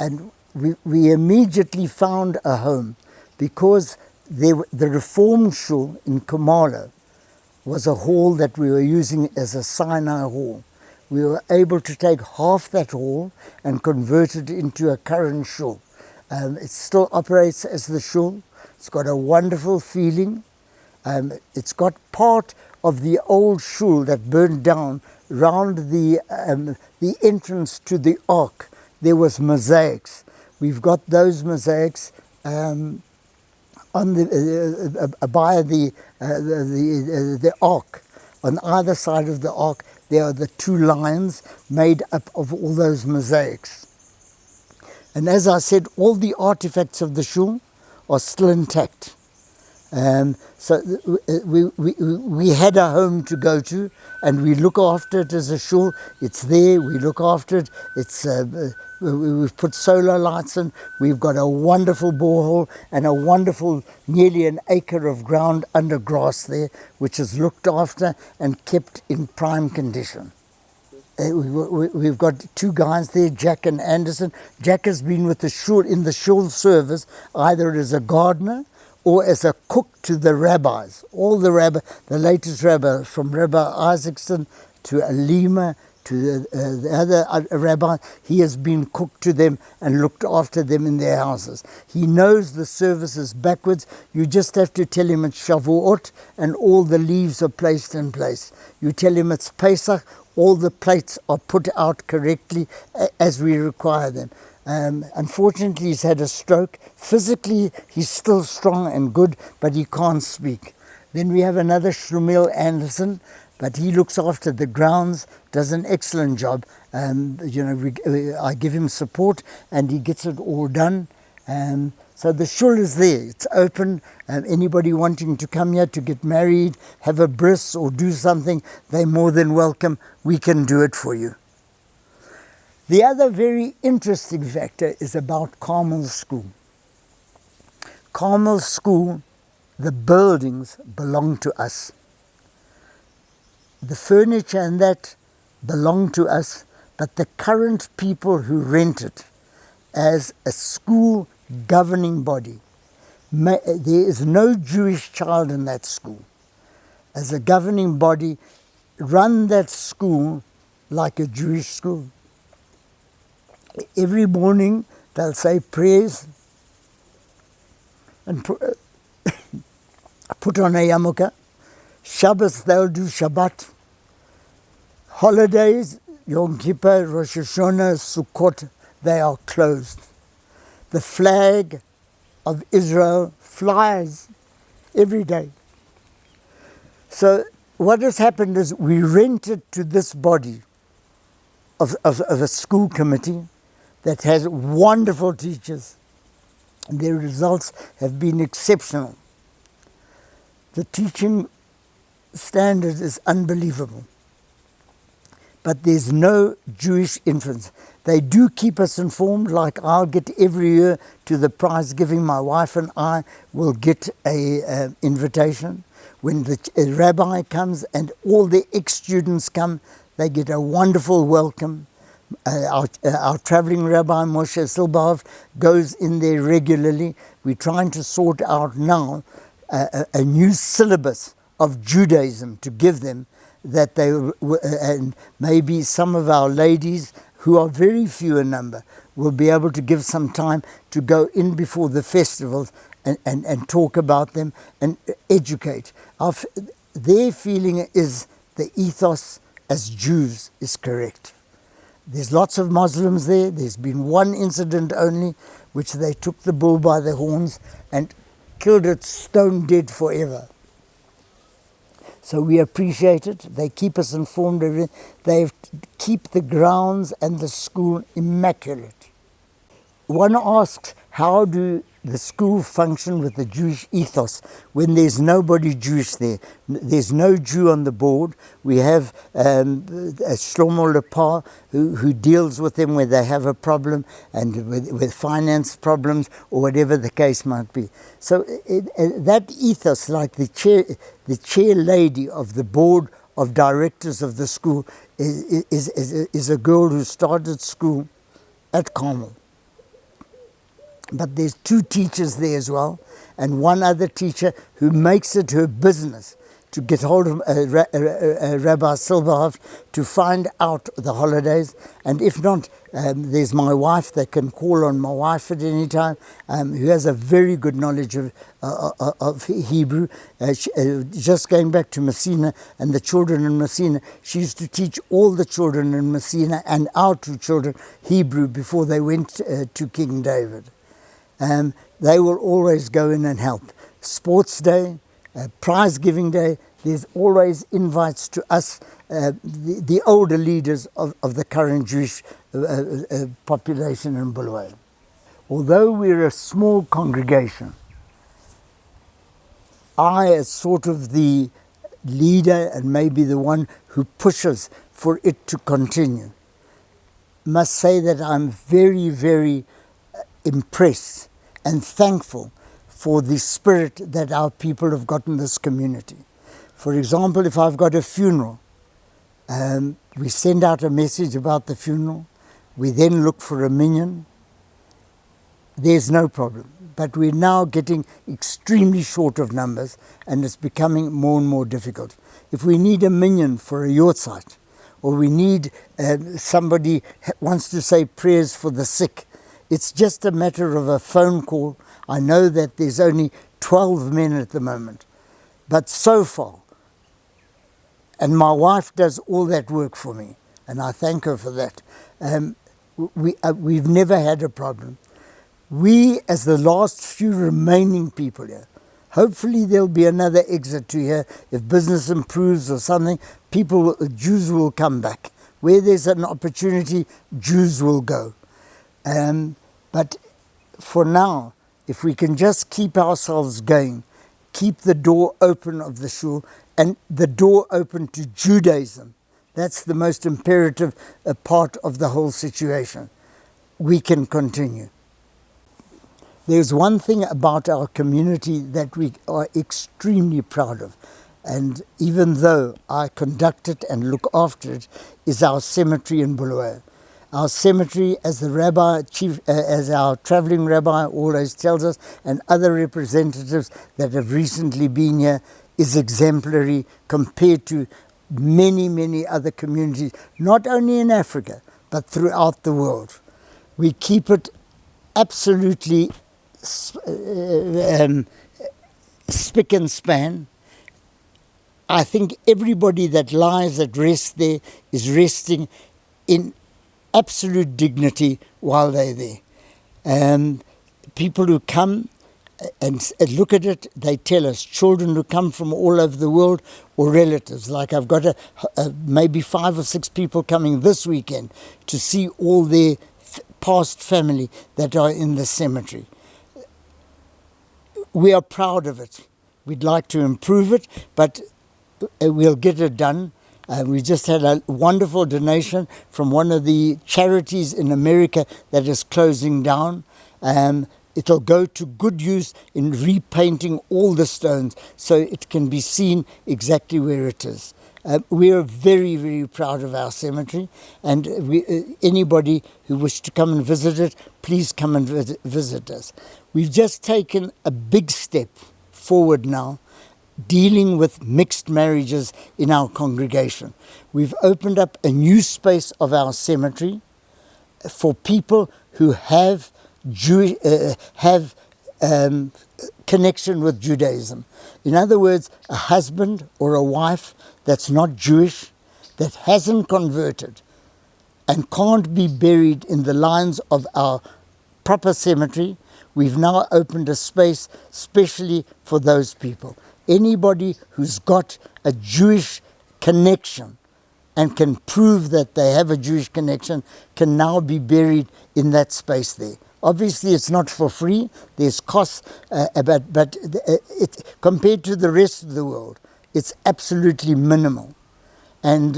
and we immediately found a home because the Reform Shul in Kumalo was a hall that we were using as a Sinai hall. We were able to take half that hall and convert it into a current shul. It still operates as the shul. It's got a wonderful feeling. It's got part of the old shul that burned down round the entrance to the ark. There was mosaics. We've got those mosaics on by the ark. On either side of the ark, there are the two lions made up of all those mosaics. And as I said, all the artifacts of the shul are still intact. So we had a home to go to, and we look after it as a shul. It's there, we look after it. It's we've put solar lights in. We've got a wonderful borehole and a wonderful, nearly an acre of ground under grass there, which is looked after and kept in prime condition. We've got two guys there, Jack and Anderson. Jack has been with the shul, in the shul service, either as a gardener or as a cook to the rabbis. All the latest rabbis, from Rabbi Isaacson to Alima to the other rabbi, he has been cook to them and looked after them in their houses. He knows the services backwards. You just have to tell him it's Shavuot and all the leaves are placed in place. You tell him it's Pesach, all the plates are put out correctly as we require them. Unfortunately, he's had a stroke. Physically, he's still strong and good, but he can't speak. Then we have another Shlumil Anderson, but he looks after the grounds, does an excellent job. I give him support, and he gets it all done. So the shul is there. It's open. Anybody wanting to come here to get married, have a bris, or do something, they're more than welcome. We can do it for you. The other very interesting factor is about Carmel School. Carmel School, the buildings belong to us. The furniture and that belong to us, but the current people who rent it as a school governing body, there is no Jewish child in that school. As a governing body, run that school like a Jewish school. Every morning they'll say prayers and put on a yarmulke. Shabbos they'll do Shabbat. Holidays, Yom Kippur, Rosh Hashanah, Sukkot, they are closed. The flag of Israel flies every day. So what has happened is we rented to this body of a school committee that has wonderful teachers, and their results have been exceptional. The teaching standard is unbelievable. But there's no Jewish influence. They do keep us informed, like I'll get every year to the prize giving. My wife and I will get a invitation. When the rabbi comes and all the ex-students come, they get a wonderful welcome. Our traveling rabbi, Moshe Silbahov, goes in there regularly. We're trying to sort out now a new syllabus of Judaism to give them, that they, and maybe some of our ladies, who are very few in number, will be able to give some time to go in before the festivals and talk about them and educate. Their feeling is the ethos as Jews is correct. There's lots of Muslims there. There's been one incident only, which they took the bull by the horns and killed it stone dead forever. So we appreciate it. They keep us informed of it. They keep the grounds and the school immaculate. One asks, how do the school function with the Jewish ethos when there's nobody Jewish there. There's no Jew on the board. We have a Shlomo Lepar who deals with them where they have a problem and with finance problems or whatever the case might be. So that ethos, like the chair lady of the board of directors of the school is a girl who started school at Carmel. But there's 2 teachers there as well, and one other teacher who makes it her business to get hold of Rabbi Silberhoff to find out the holidays. And if not, there's my wife. They can call on my wife at any time, who has a very good knowledge of Hebrew. Just going back to Messina and the children in Messina, she used to teach all the children in Messina and our 2 children Hebrew before they went to King David. They will always go in and help. Sports day, prize giving day, there's always invites to us, the older leaders of the current Jewish population in Bulawayo. Although we're a small congregation, I, as sort of the leader and maybe the one who pushes for it to continue, must say that I'm very, very impressed and thankful for the spirit that our people have got in this community. For example, if I've got a funeral, we send out a message about the funeral. We then look for a minyan. There's no problem. But we're now getting extremely short of numbers, and it's becoming more and more difficult. If we need a minyan for a yortzeit, or we need somebody wants to say prayers for the sick, it's just a matter of a phone call. I know that there's only 12 men at the moment, but so far, and my wife does all that work for me, and I thank her for that. We've never had a problem. We, as the last few remaining people here, hopefully there'll be another exit to here. If business improves or something, Jews will come back. Where there's an opportunity, Jews will go. But for now, if we can just keep ourselves going, keep the door open of the Shul and the door open to Judaism, that's the most imperative part of the whole situation, we can continue. There's one thing about our community that we are extremely proud of, and even though I conduct it and look after it, is our cemetery in Bulawayo. Our cemetery, as as our traveling rabbi always tells us, and other representatives that have recently been here, is exemplary compared to many, many other communities, not only in Africa, but throughout the world. We keep it absolutely spick and span. I think everybody that lies at rest there is resting in absolute dignity while they're there. People who come and look at it, they tell us, children who come from all over the world or relatives. Like I've got maybe 5 or 6 people coming this weekend to see all their past family that are in the cemetery. We are proud of it. We'd like to improve it, but we'll get it done. We just had a wonderful donation from one of the charities in America that is closing down. It'll go to good use in repainting all the stones so it can be seen exactly where it is. We are very, very proud of our cemetery, and anybody who wishes to come and visit it, please come and visit us. We've just taken a big step forward now, dealing with mixed marriages in our congregation. We've opened up a new space of our cemetery for people who have connection with Judaism. In other words, a husband or a wife that's not Jewish, that hasn't converted and can't be buried in the lines of our proper cemetery. We've now opened a space specially for those people. Anybody who's got a Jewish connection and can prove that they have a Jewish connection can now be buried in that space there. Obviously, it's not for free. There's costs, but compared to the rest of the world, it's absolutely minimal. And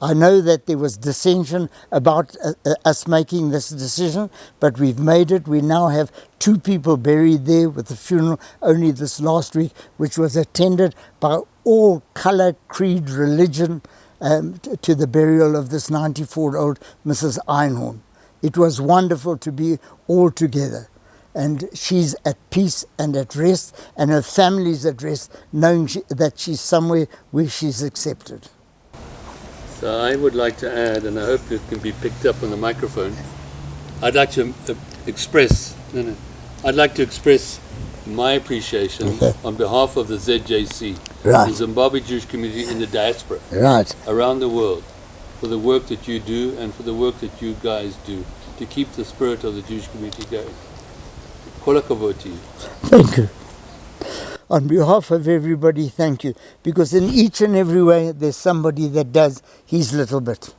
I know that there was dissension about us making this decision, but we've made it. We now have 2 people buried there with the funeral only this last week, which was attended by all colour, creed, religion, to the burial of this 94-year-old Mrs. Einhorn. It was wonderful to be all together. And she's at peace and at rest, and her family's at rest, knowing that she's somewhere where she's accepted. So I would like to add, and I hope it can be picked up on the microphone, I'd like to express my appreciation on behalf of the ZJC, the Zimbabwe Jewish Community in the diaspora, around the world, for the work that you do and for the work that you guys do to keep the spirit of the Jewish community going. Kol hakavod to you. Thank you. On behalf of everybody, thank you. Because in each and every way, there's somebody that does his little bit.